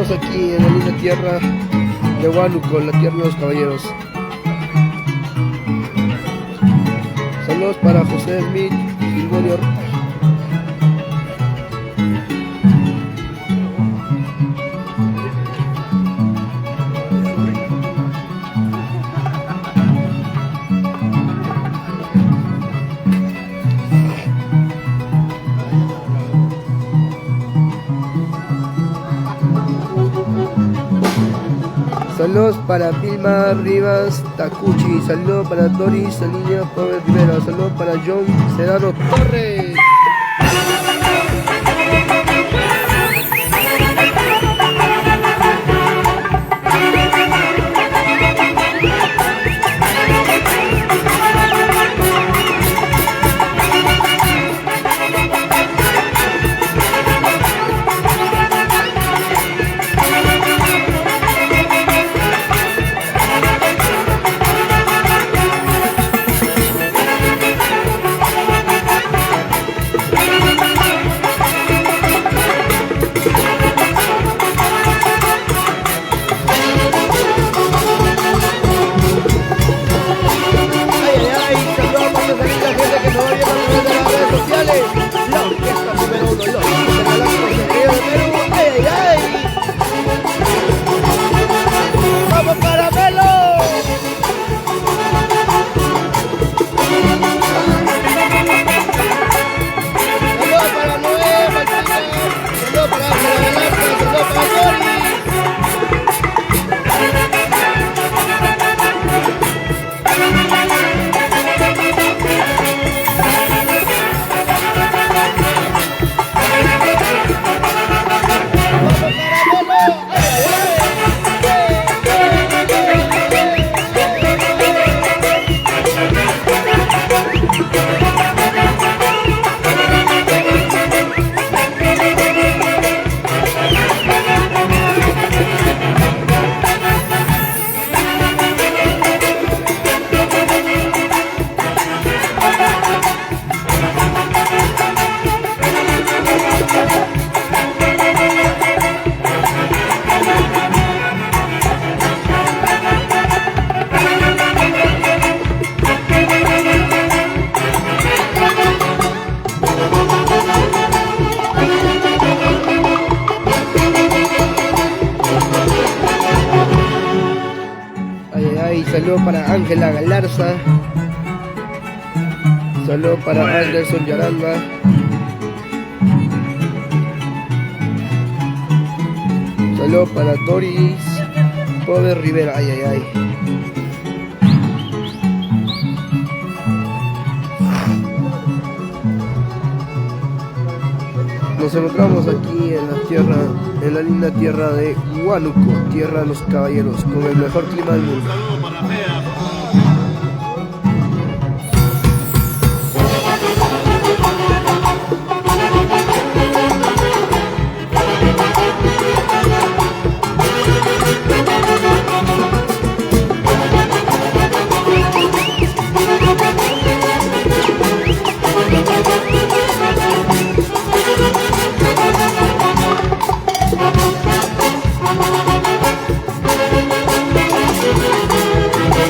encontramos aquí en la linda tierra de Huánuco, la tierra de los caballeros. Saludos para José Smith y Junior. Saludos para Vilma Rivas Tacuchi, saludos para Doris Salinas Pablo Rivera, saludos para John Sedano Torres. Saludos para Ángela Galarza. Saludos para Anderson Yaranda. Saludos para Doris Pobre Rivera. Ay, ay, ay. Nos encontramos aquí en la linda tierra de Huánuco, tierra de los caballeros, con el mejor clima del mundo.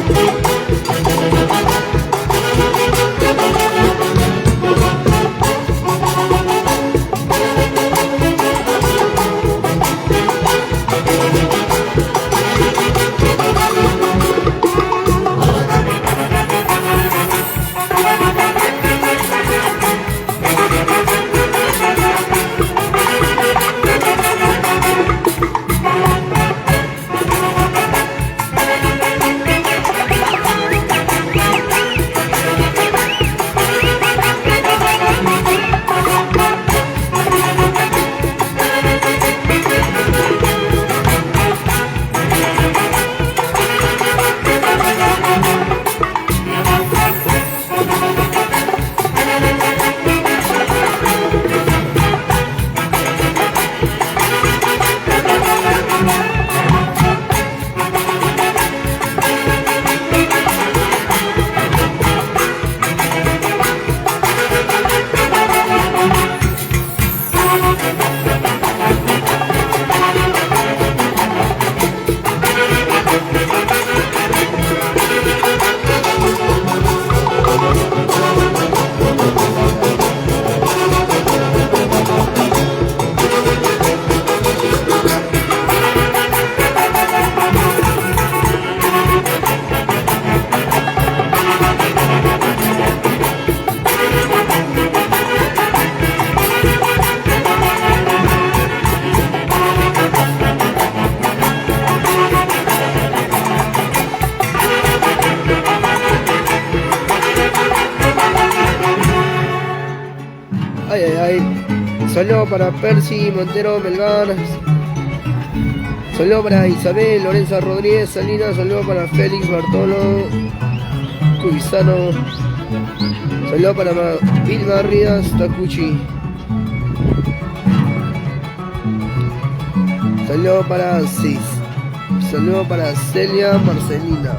Thank you. Ay, ay, ay. Saludo para Percy Montero Melgar. Saludo para Isabel Lorenza Rodríguez Salinas. Saludo para Félix Bartolo Cubizano. Saludo para Vilma Rías Takuchi. Saludo para Cis. Saludo para Celia Marcelina.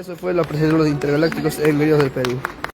Eso fue la presentación de los intergalácticos en Medios del Perú.